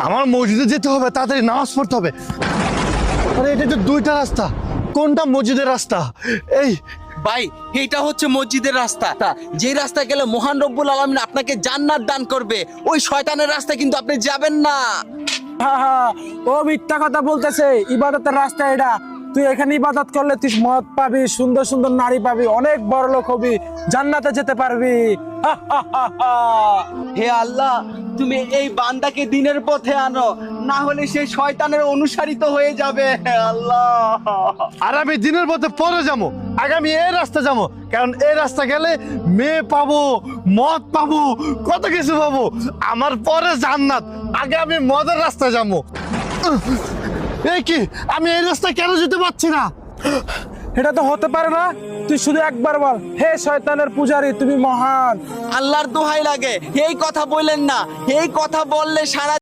আমার মসজিদে যেতে হবে, তাড়াতাড়ি নামাজ পড়তে হবে। আরে এটা তো দুইটা রাস্তা, কোনটা মসজিদের রাস্তা? এই ভাই এইটা হচ্ছে মসজিদের রাস্তা, যে রাস্তা গেলে মহান রব্বুল আলামিন আপনাকে জান্নাত দান করবে। ওই শয়তানের রাস্তা কিন্তু আপনি যাবেন না। ও মিথ্যা কথা বলতেছে, ইবাদতের রাস্তা এটা। তুই এখানে ইবাদত করলে তুই মদ পাবি, সুন্দর সুন্দর নারী পাবি, অনেক বড় লোক হবি, জান্নাতে যেতে পারবি। হে আল্লাহ, তুমি এই বান্দাকে দিনের পথে আনো, না হলে সে শয়তানের অনুসারিত হয়ে যাবে। হে আল্লাহ। আর আমি দিনের পথে পরে যাবো, আগে আমি এই রাস্তা যাবো, কারণ এই রাস্তা গেলে মেয়ে পাবো, মদ পাবো, কত কিছু পাবো। আমার পরে জান্নাত, আগে আমি মদের রাস্তা যাবো। এই কি, আমি এই রাস্তায় কেন যেতে পারছি না? এটা তো হতে পারে না। তুই শুধু একবার বল, হে শয়তানের পূজারী তুমি মহান। আল্লাহর দোহাই লাগে এই কথা বললেন না, এই কথা বললে সারা